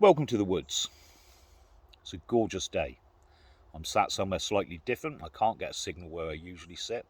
Welcome to the woods. It's a gorgeous day. I'm sat somewhere slightly different. I can't get a signal where I usually sit.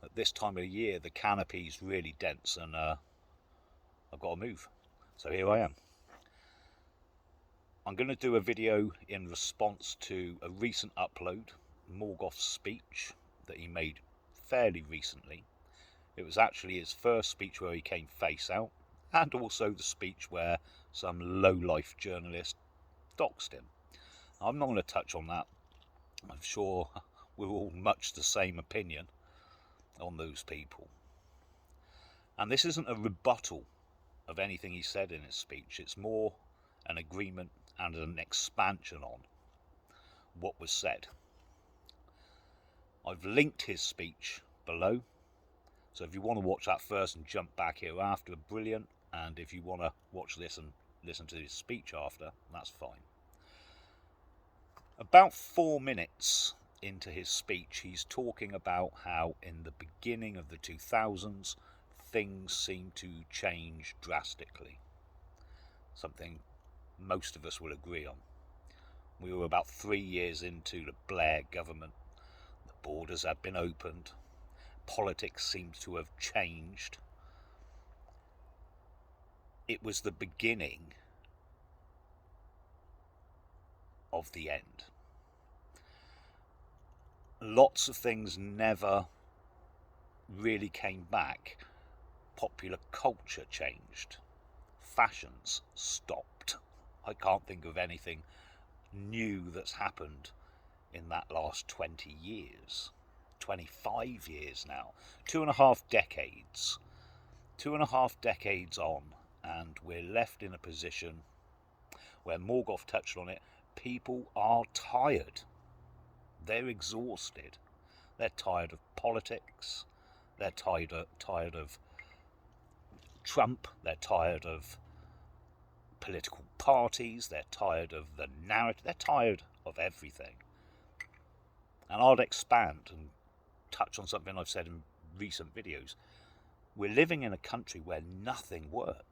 At this time of the year, the canopy's really dense and I've got to move. So here I am. I'm going to do a video in response to a recent upload, Morgoth's speech that he made fairly recently. It was actually his first speech where he came face out, and also the speech where some low-life journalist doxed him. I'm not going to touch on that. I'm sure we're all much the same opinion on those people. And this isn't a rebuttal of anything he said in his speech. It's more an agreement and an expansion on what was said. I've linked his speech below. So if you want to watch that first and jump back here after, brilliant. And if you want to watch this and listen to his speech after, that's fine. About 4 minutes into his speech, he's talking about how in the beginning of the 2000s, things seemed to change drastically. Something most of us will agree on. We were about 3 years into the Blair government. The borders had been opened. Politics seemed to have changed. It was the beginning of the end. Lots of things never really came back. Popular culture changed. Fashions stopped. I can't think of anything new that's happened in that last 20 years. 25 years now. 2.5 decades. 2.5 decades on, and we're left in a position where Morgoth touched on it. People are tired. They're exhausted. They're tired of politics. They're tired of Trump. They're tired of political parties. They're tired of the narrative. They're tired of everything. And I'll expand and touch on something I've said in recent videos. We're living in a country where nothing works.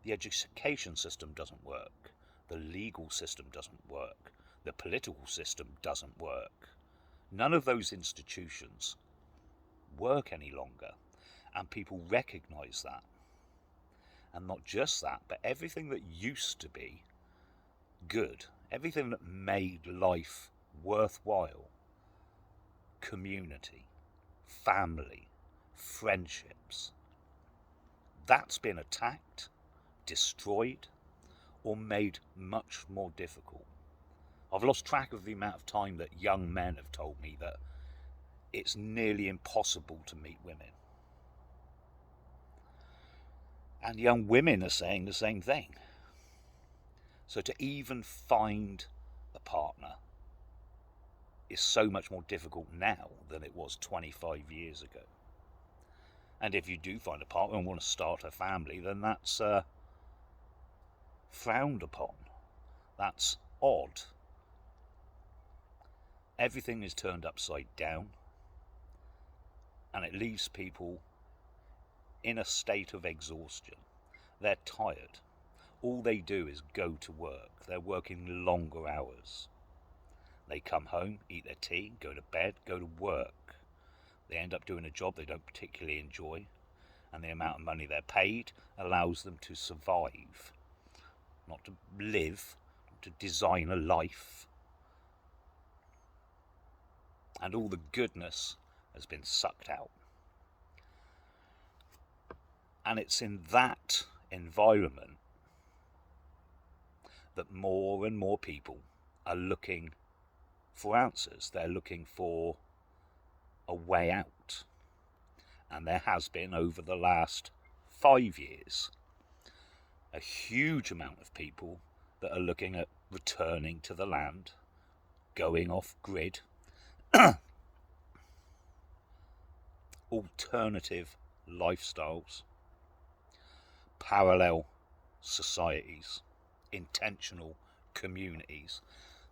The education system doesn't work. The legal system doesn't work. The political system doesn't work. None of those institutions work any longer, and people recognise that. And not just that, but everything that used to be good, everything that made life worthwhile, community, family, friendships, that's been attacked, destroyed, or made much more difficult. I've lost track of the amount of time that young men have told me that it's nearly impossible to meet women. And young women are saying the same thing. So to even find a partner is so much more difficult now than it was 25 years ago. And if you do find a partner and want to start a family, then that's frowned upon. That's odd. Everything is turned upside down, and it leaves people in a state of exhaustion. They're tired. All they do is go to work. They're working longer hours. They come home, eat their tea, go to bed, go to work. They end up doing a job they don't particularly enjoy, and the amount of money they're paid allows them to survive, not to live, not to design a life. And all the goodness has been sucked out. And it's in that environment that more and more people are looking for answers. They're looking for a way out. And there has been, over the last 5 years, a huge amount of people that are looking at returning to the land, going off grid, alternative lifestyles, parallel societies, intentional communities.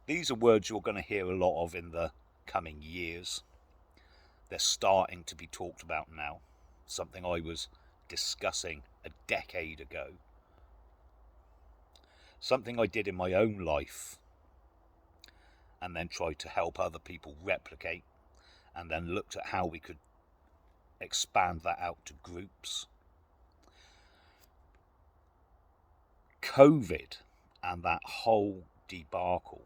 These are words you're going to hear a lot of in the coming years. They're starting to be talked about now, something I was discussing a decade ago. something I did in my own life and then tried to help other people replicate, and then looked at how we could expand that out to groups. COVID and that whole debacle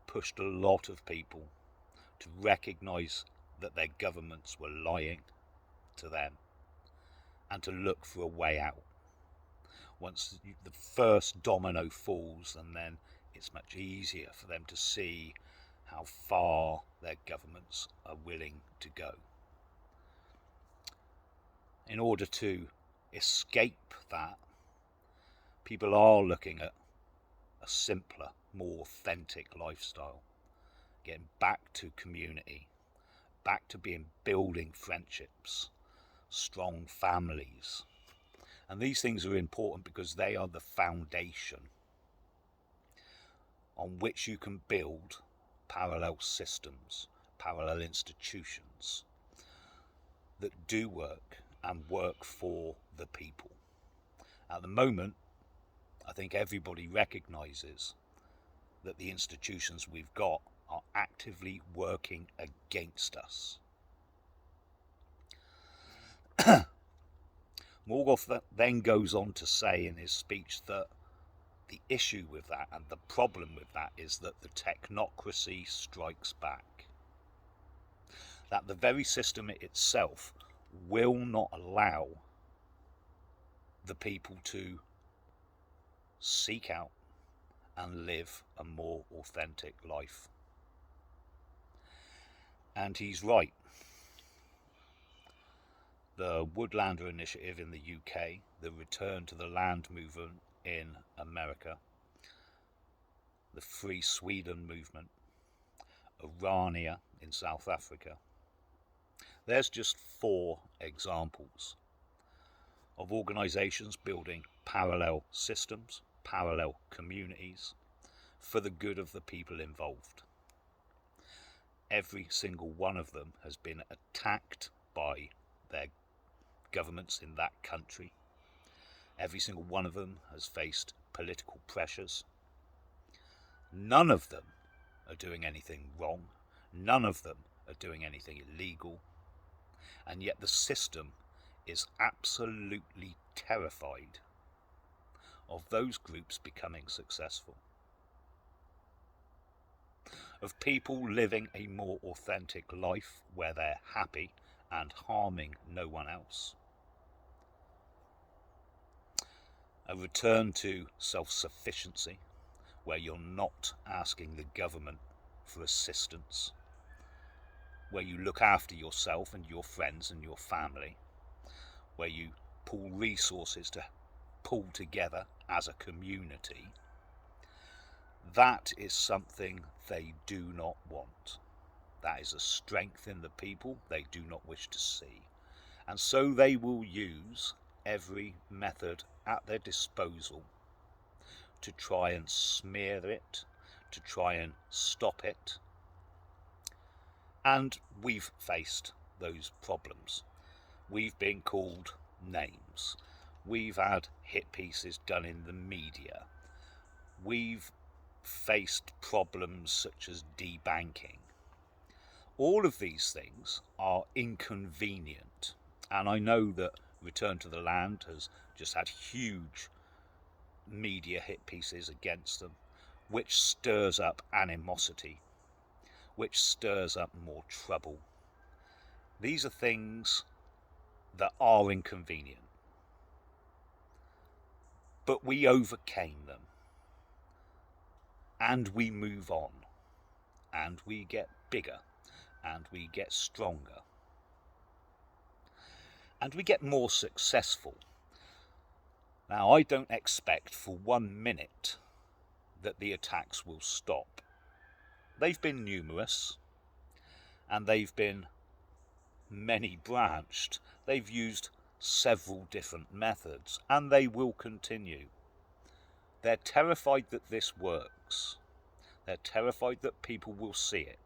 pushed a lot of people to recognise that their governments were lying to them and to look for a way out. Once the first domino falls, and then it's much easier for them to see how far their governments are willing to go. In order to escape that, people are looking at a simpler, more authentic lifestyle, getting back to community, back to building friendships, strong families. And these things are important because they are the foundation on which you can build parallel systems, parallel institutions that do work and work for the people. At the moment, I think everybody recognises that the institutions we've got are actively working against us. Morgoth then goes on to say in his speech that the issue with that and the problem with that is that the technocracy strikes back. That the very system itself will not allow the people to seek out and live a more authentic life. And he's right. The Woodlander Initiative in the UK, the Return to the Land movement in America, the Free Sweden movement, Orania in South Africa. There's just 4 examples of organisations building parallel systems, parallel communities for the good of the people involved. Every single one of them has been attacked by their governments in that country. Every single one of them has faced political pressures. None of them are doing anything wrong. None of them are doing anything illegal. And yet the system is absolutely terrified of those groups becoming successful, of people living a more authentic life where they're happy and harming no one else. A return to self-sufficiency, where you're not asking the government for assistance, where you look after yourself and your friends and your family, where you pull resources to pull together as a community. That is something they do not want. That is a strength in the people they do not wish to see. And so they will use every method at their disposal to try and smear it, to try and stop it. And we've faced those problems. We've been called names. We've had hit pieces done in the media. We've faced problems such as debanking. All of these things are inconvenient, and I know that Return to the Land has just had huge media hit pieces against them, which stirs up animosity, which stirs up more trouble. These are things that are inconvenient, but we overcame them, and we move on, and we get bigger, and we get stronger, and we get more successful. Now, I don't expect for 1 minute that the attacks will stop. They've been numerous, and they've been many branched. They've used several different methods, and they will continue. They're terrified that this works. They're terrified that people will see it.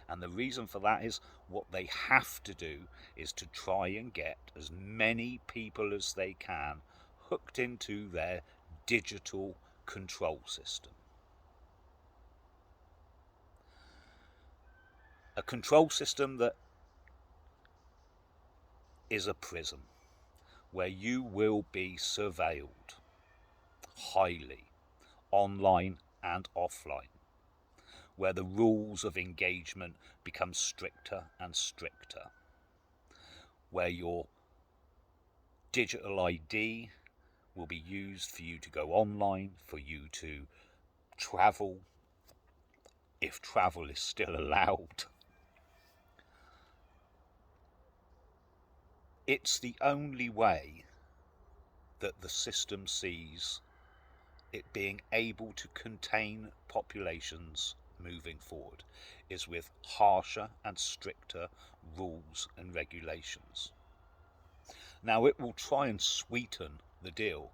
And the reason for that is what they have to do is to try and get as many people as they can hooked into their digital control system. A control system that is a prison where you will be surveilled highly, online and offline, where the rules of engagement become stricter and stricter, where your digital ID will be used for you to go online, for you to travel, if travel is still allowed. It's the only way that the system sees it being able to contain populations moving forward, is with harsher and stricter rules and regulations. Now it will try and sweeten the deal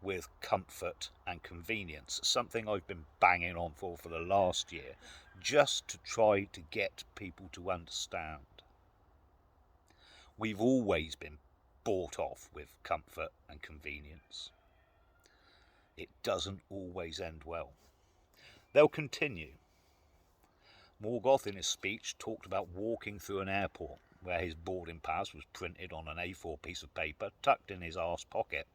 with comfort and convenience, something I've been banging on for the last year, just to try to get people to understand. We've always been bought off with comfort and convenience. It doesn't always end well. They'll continue. Morgoth in his speech talked about walking through an airport where his boarding pass was printed on an A4 piece of paper tucked in his arse pocket,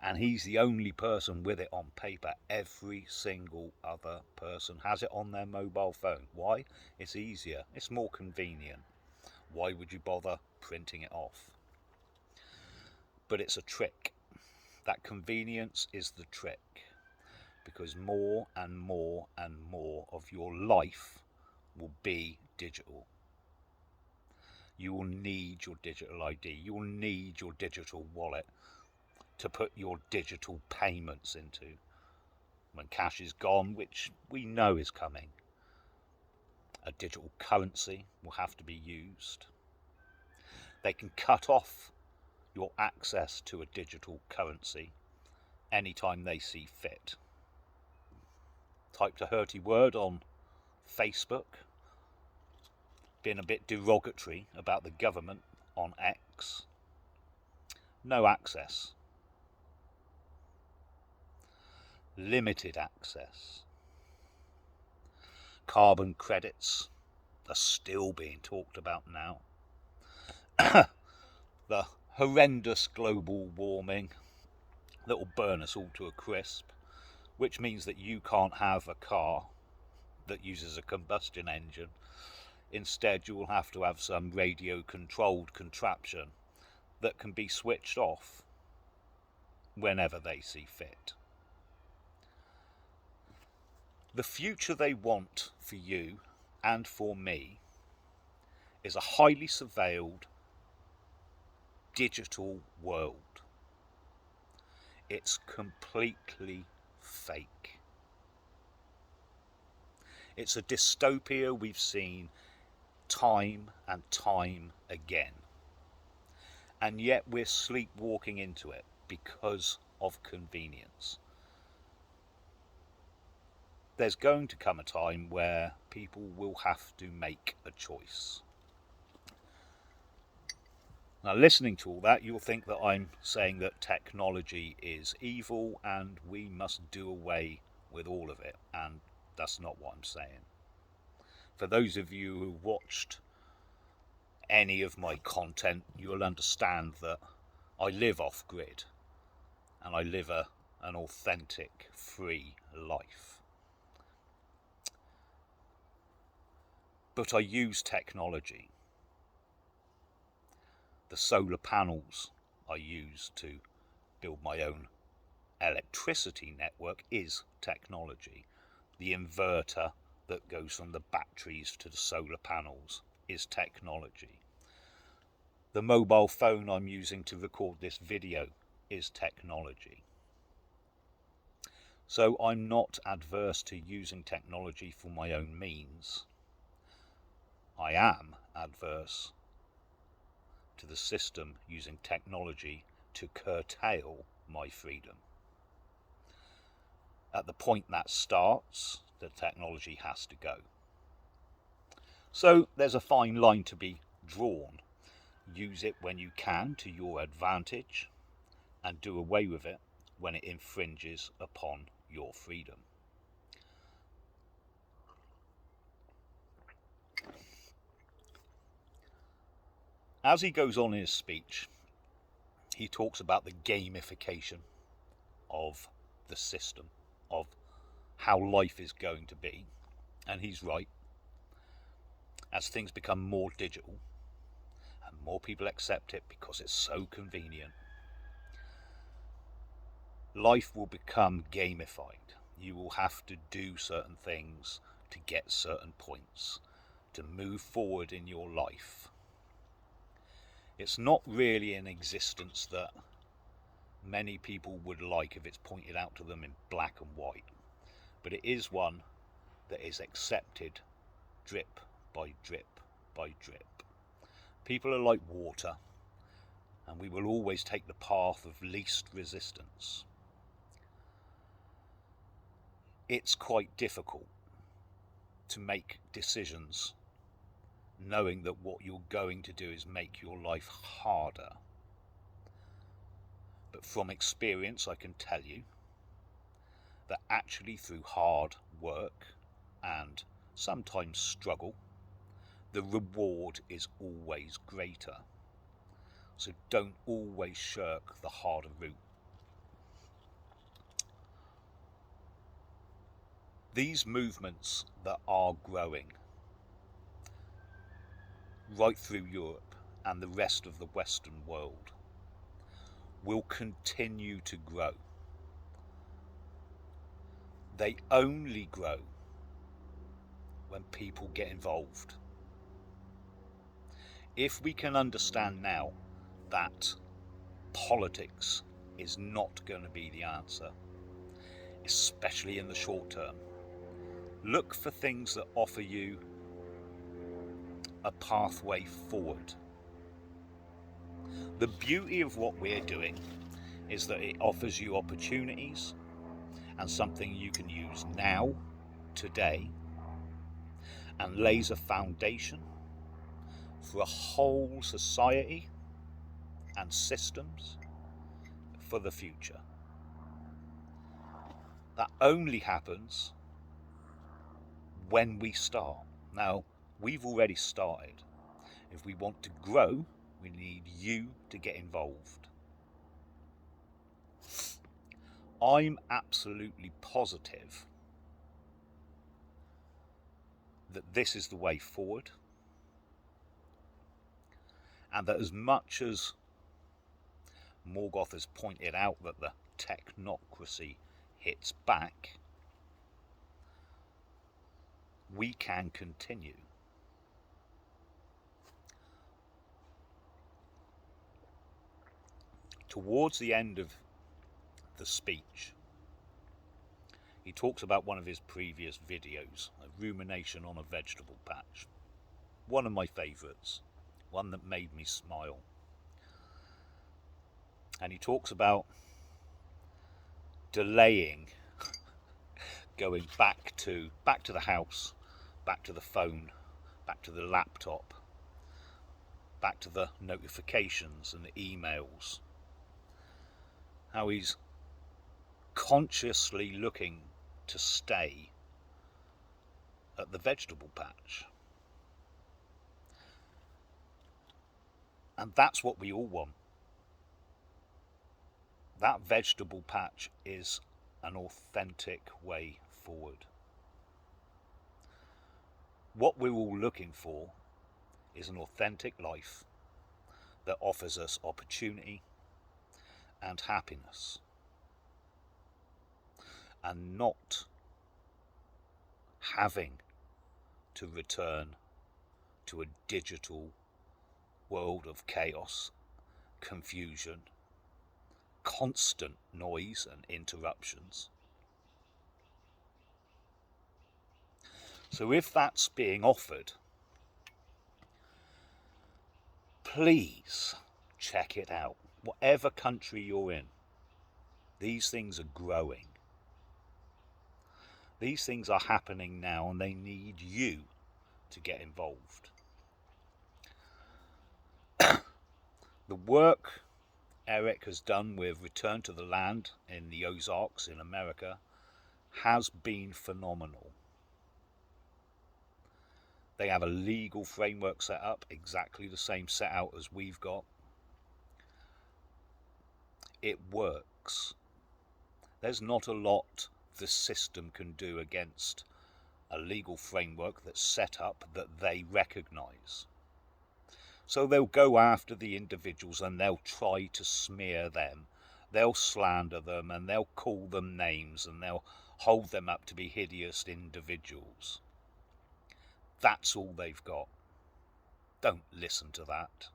and he's the only person with it on paper. Every single other person has it on their mobile phone. Why? It's easier. It's more convenient. Why would you bother printing it off? But it's a trick. That convenience is the trick, because more and more and more of your life will be digital. You will need your digital ID. You will need your digital wallet to put your digital payments into. When cash is gone, which we know is coming, a digital currency will have to be used. They can cut off your access to a digital currency anytime they see fit. Typed a hurty word on Facebook, being a bit derogatory about the government on X. No access. Limited access. Carbon credits are still being talked about now. The horrendous global warming that will burn us all to a crisp, which means that you can't have a car that uses a combustion engine. Instead, you will have to have some radio controlled contraption that can be switched off whenever they see fit. The future they want for you and for me is a highly surveilled digital world. It's completely fake. It's a dystopia we've seen time and time again. And yet we're sleepwalking into it because of convenience. There's going to come a time where people will have to make a choice. Now, listening to all that, you'll think that I'm saying that technology is evil and we must do away with all of it, and that's not what I'm saying. For those of you who watched any of my content, you'll understand that I live off-grid and I live an authentic, free life. But I use technology. The solar panels I use to build my own electricity network is technology. The inverter that goes from the batteries to the solar panels is technology. The mobile phone I'm using to record this video is technology. So I'm not adverse to using technology for my own means. I am adverse to the system using technology to curtail my freedom. At the point that starts, the technology has to go. So there's a fine line to be drawn. Use it when you can to your advantage and do away with it when it infringes upon your freedom. As he goes on in his speech, he talks about the gamification of the system, of how life is going to be. And he's right. As things become more digital and more people accept it because it's so convenient, life will become gamified. You will have to do certain things to get certain points, to move forward in your life. It's not really an existence that many people would like if it's pointed out to them in black and white, but it is one that is accepted drip by drip by drip. People are like water, and we will always take the path of least resistance. It's quite difficult to make decisions knowing that what you're going to do is make your life harder. But from experience, I can tell you that actually through hard work and sometimes struggle, the reward is always greater. So don't always shirk the harder route. These movements that are growing right through Europe and the rest of the Western world will continue to grow. They only grow when people get involved. If we can understand now that politics is not going to be the answer, especially in the short term, look for things that offer you a pathway forward. The beauty of what we're doing is that it offers you opportunities and something you can use now, today, and lays a foundation for a whole society and systems for the future. That only happens when we start. Now, we've already started. If we want to grow, we need you to get involved. I'm absolutely positive that this is the way forward, and that as much as Morgoth has pointed out that the technocracy hits back, we can continue. Towards the end of the speech, he talks about one of his previous videos, a rumination on a vegetable patch. One of my favourites, one that made me smile. And he talks about delaying going back to the house, back to the phone, back to the laptop, back to the notifications and the emails. How he's consciously looking to stay at the vegetable patch. And that's what we all want. That vegetable patch is an authentic way forward. What we're all looking for is an authentic life that offers us opportunity and happiness, and not having to return to a digital world of chaos, confusion, constant noise and interruptions. So if that's being offered, please check it out. Whatever country you're in, these things are growing. These things are happening now, and they need you to get involved. The work Eric has done with Return to the Land in the Ozarks in America has been phenomenal. They have a legal framework set up, exactly the same set out as we've got. It works. There's not a lot the system can do against a legal framework that's set up that they recognise. So they'll go after the individuals and they'll try to smear them. They'll slander them and they'll call them names and they'll hold them up to be hideous individuals. That's all they've got. Don't listen to that.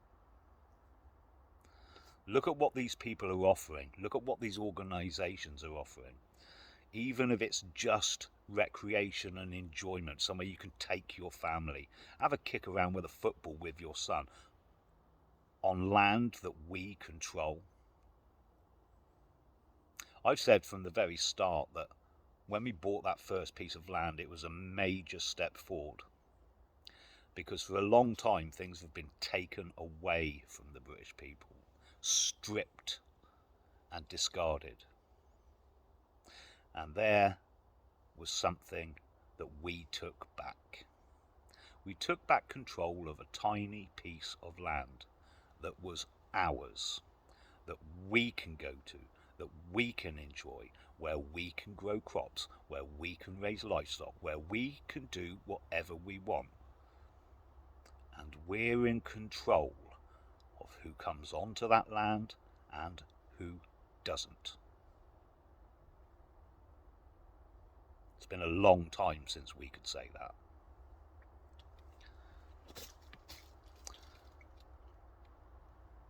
Look at what these people are offering. Look at what these organisations are offering. Even if it's just recreation and enjoyment, somewhere you can take your family, have a kick around with a football with your son, on land that we control. I've said from the very start that when we bought that first piece of land, it was a major step forward. Because for a long time, things have been taken away from the British people, stripped and discarded. And there was something that we took back. We took back control of a tiny piece of land that was ours, that we can go to, that we can enjoy, where we can grow crops, where we can raise livestock, where we can do whatever we want. And we're in control of who comes onto that land and who doesn't. It's been a long time since we could say that.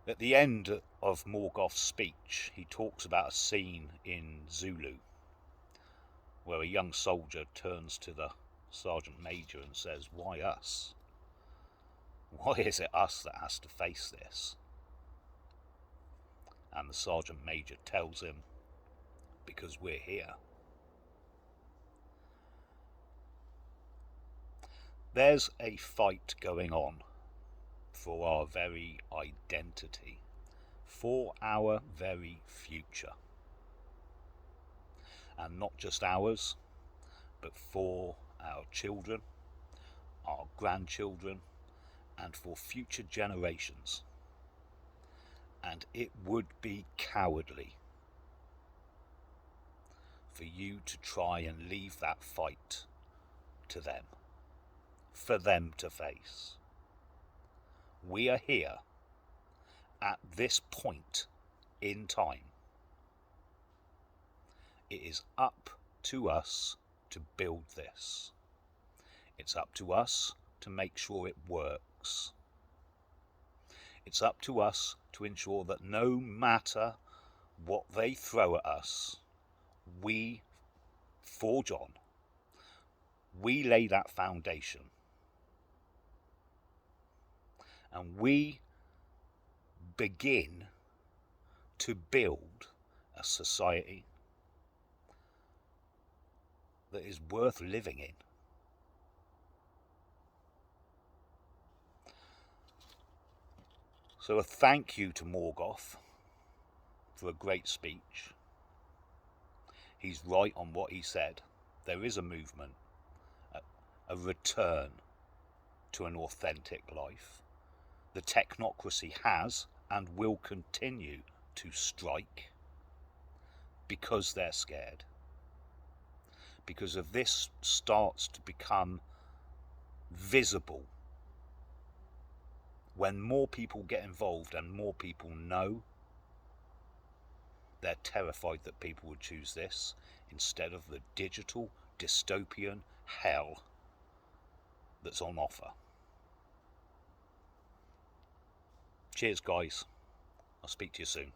At the end of Morgoth's speech, he talks about a scene in Zulu where a young soldier turns to the sergeant major and says, "Why us? Why is it us that has to face this?" And the sergeant major tells him, "Because we're here." There's a fight going on for our very identity, for our very future. And not just ours, but for our children, our grandchildren, and for future generations. And it would be cowardly for you to try and leave that fight to them, for them to face. We are here at this point in time. It is up to us to build this. It's up to us to make sure it works. It's up to us to ensure that no matter what they throw at us, we forge on. We lay that foundation. And we begin to build a society that is worth living in. So a thank you to Morgoth for a great speech. He's right on what he said. There is a movement, a return to an authentic life. The technocracy has and will continue to strike because they're scared. Because if this starts to become visible, when more people get involved and more people know, they're terrified that people would choose this instead of the digital dystopian hell that's on offer. Cheers, guys. I'll speak to you soon.